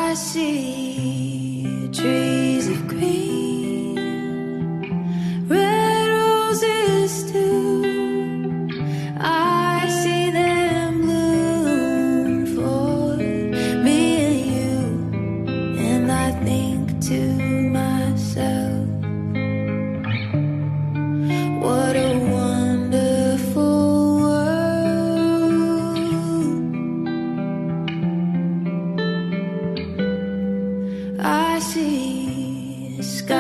I see trees of green, red roses too. I see them bloom for me and you, and I think to myself, what a wonderful world. I see a sky